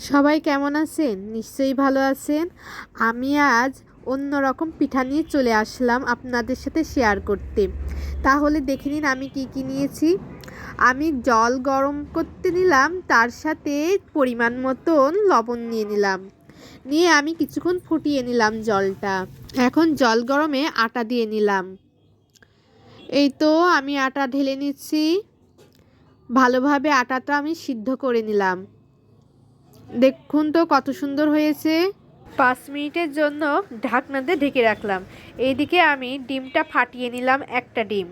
সবাই কেমন আছেন? নিশ্চয়ই ভালো আছেন। আমি আজ অন্যরকম পিঠা নিয়ে চলে আসলাম আপনাদের সাথে শেয়ার করতে। তাহলে দেখে নিন আমি কি কি নিয়েছি। আমি জল গরম করতে নিলাম, তার সাথে পরিমাণ মতন লবণ নিয়ে নিলাম। নিয়ে আমি কিছুক্ষণ ফুটিয়ে নিলাম জলটা। এখন জল গরমে আটা দিয়ে নিলাম। এই তো আমি আটা ঢেলে নিচ্ছি। ভালোভাবে আটাটা আমি সিদ্ধ করে নিলাম। দেখুন তো কত সুন্দর হয়েছে। 5 মিনিটের জন্য ঢাকনাতে ঢেকে রাখলাম। এইদিকে আমি ডিমটা ফাটিয়ে নিলাম, একটা ডিম।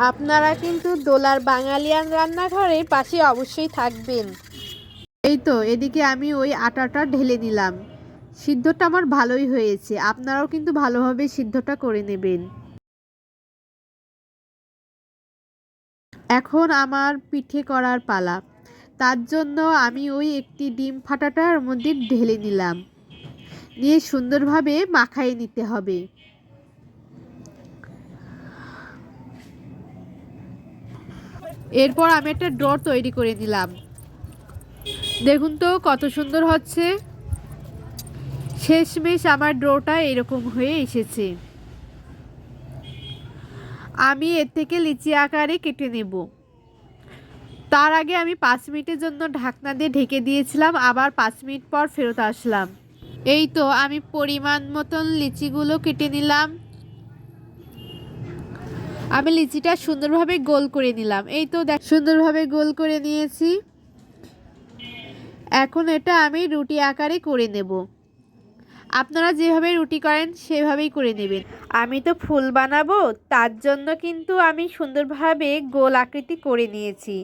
আপনারা কিন্তু দোলার বাঙালিয়ান রান্নাঘরের পাশে অবশ্যই থাকবেন। এই তো এদিকে আমি ওই আটাটা ঢেলে নিলাম। সিদ্ধটা আমার ভালোই হয়েছে, আপনারাও কিন্তু ভালোভাবে সিদ্ধটা করে নেবেন। এখন আমার পিঠে করার পালা। তার জন্য আমি ওই একটি ডিম ফাটাটার মধ্যে ঢেলে নিলাম। নিয়ে সুন্দরভাবে মাখাই নিতে হবে। এরপর আমি একটা ডো তৈরি করে নিলাম। দেখুন তো কত সুন্দর হচ্ছে। শেষমেশ আমার ডোটা এরকম হয়ে এসেছে। আমি এর থেকে লিচি আকারে কেটে নেব। তার আগে আমি 5 মিনিটের জন্য ঢাকনা দিয়ে ঢেকে দিয়েছিলাম, আবার 5 মিনিট পর ফেরত আসলাম। এই তো আমি পরিমাণ মতন লিচিগুলো কেটে নিলাম। আমি লিচিটা সুন্দরভাবে গোল করে নিলাম। এই তো দেখ, সুন্দরভাবে গোল করে নিয়েছি। এখন এটা আমি রুটি আকারে করে নেব। আপনারা যেভাবে রুটি করেন সেভাবেই করে নেবেন। আমি তো ফুল বানাবো, তার জন্য কিন্তু আমি সুন্দরভাবে গোল আকৃতি করে নিয়েছি।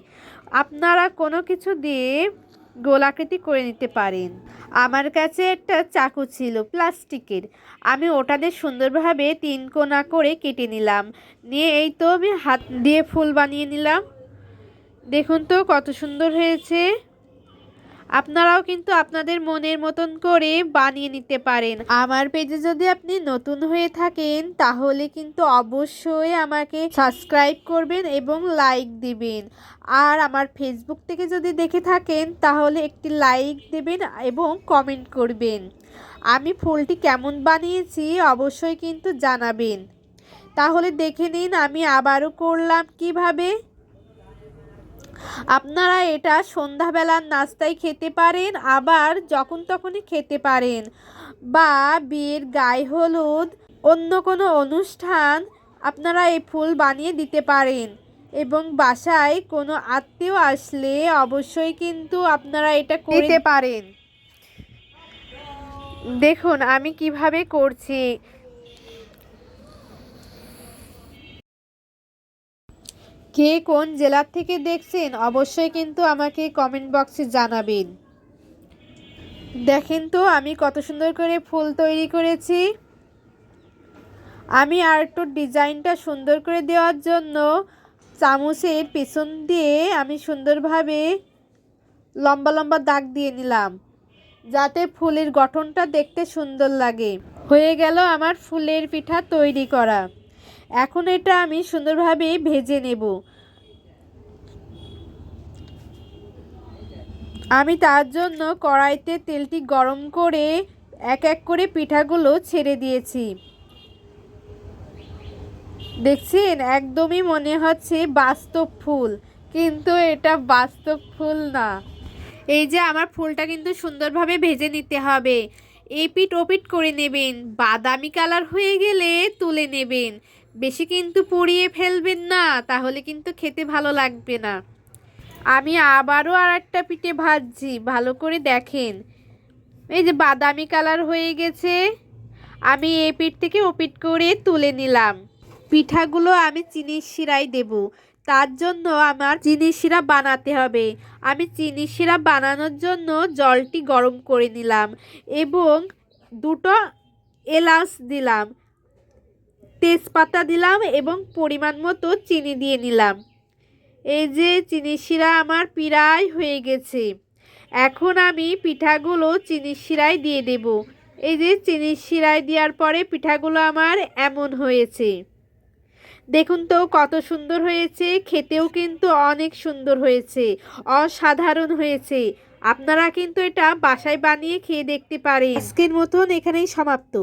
আপনারা কোনো কিছু দিয়ে গোল আকৃতি করে নিতে পারেন। আমার কাছে একটা চাকু ছিল প্লাস্টিকের, আমি ওটা দিয়ে সুন্দরভাবে 3 কোনা করে কেটে নিলাম। নিয়ে এই তো আমি হাত দিয়ে ফুল বানিয়ে নিলাম। দেখুন তো কত সুন্দর হয়েছে। আপনারাও কিন্তু আপনাদের মনের মতন করে বানিয়ে নিতে পারেন। আমার পেজে যদি আপনি নতুন হয়ে থাকেন তাহলে কিন্তু অবশ্যই আমাকে সাবস্ক্রাইব করবেন এবং লাইক দিবেন। আর আমার ফেসবুক থেকে যদি দেখে থাকেন তাহলে একটি লাইক দেবেন এবং কমেন্ট করবেন। আমি ফুলটি কেমন বানিয়েছি অবশ্যই কিন্তু জানাবেন। তাহলে দেখে নিন আমি আবারও করলাম কিভাবে। আপনারা এটা সন্ধ্যাবেলার নাস্তায় খেতে পারেন, আবার যখন তখনই খেতে পারেন, বা বিয়ের গায়ে হলুদ অন্য কোনো অনুষ্ঠান আপনারা এই ফুল বানিয়ে দিতে পারেন। এবং বাসায় কোনো আত্মীয় আসলে অবশ্যই কিন্তু আপনারা এটা করতে পারেন। দেখুন আমি কিভাবে করছি। কে কোন জেলার থেকে দেখছেন অবশ্যই কিন্তু আমাকে কমেন্ট বক্সে জানাবেন। দেখেন তো আমি কত সুন্দর করে ফুল তৈরি করেছি। আমি আর একটু ডিজাইনটা সুন্দর করে দেওয়ার জন্য চামচের পেছন দিয়ে আমি সুন্দরভাবে লম্বা লম্বা দাগ দিয়ে নিলাম, যাতে ফুলের গঠনটা দেখতে সুন্দর লাগে। হয়ে গেল আমার ফুলের পিঠা তৈরি করা। এখন এটা আমি সুন্দরভাবে ভেজে নেব। আমি তার জন্য কড়াইতে তেলটি গরম করে এক এক করে পিঠাগুলো ছেড়ে দিয়েছি। দেখছেন একদমই মনে হচ্ছে বাস্তব ফুল, কিন্তু এটা বাস্তব ফুল না। এই যে আমার ফুলটা কিন্তু সুন্দরভাবে ভেজে নিতে হবে। এপিট ওপিট করে নেবেন, বাদামি কালার হয়ে গেলে তুলে নেবেন। বেশি কিন্তু পুড়িয়ে ফেলবেন না, তাহলে কিন্তু খেতে ভালো লাগবে না। আমি আবারও আর একটা পিঠে ভাজছি, ভালো করে দেখেন। এই যে বাদামি কালার হয়ে গেছে, আমি এই পিঠ থেকে ও পিঠ করে তুলে নিলাম। পিঠাগুলো আমি চিনির শিরায় দেব, তার জন্য আমার চিনির শিরা বানাতে হবে। আমি চিনির শিরা বানানোর জন্য জলটি গরম করে নিলাম এবং 2টো এলাচ দিলাম, তেজপাতা দিলাম এবং পরিমাণ মতো চিনি দিয়ে নিলাম। এই যে চিনির শিরা আমার প্রায় হয়ে গেছে। এখন আমি পিঠাগুলো চিনির শিরায় দিয়ে দেব। এই যে চিনির শিরায় দেওয়ার পরে পিঠাগুলো আমার এমন হয়েছে। দেখুন তো কত সুন্দর হয়েছে, খেতেও কিন্তু অনেক সুন্দর হয়েছে, অসাধারণ হয়েছে। আপনারা কিন্তু এটা বাসায় বানিয়ে খেয়ে দেখতে পারেন। আজকের মতন এখানেই সমাপ্ত।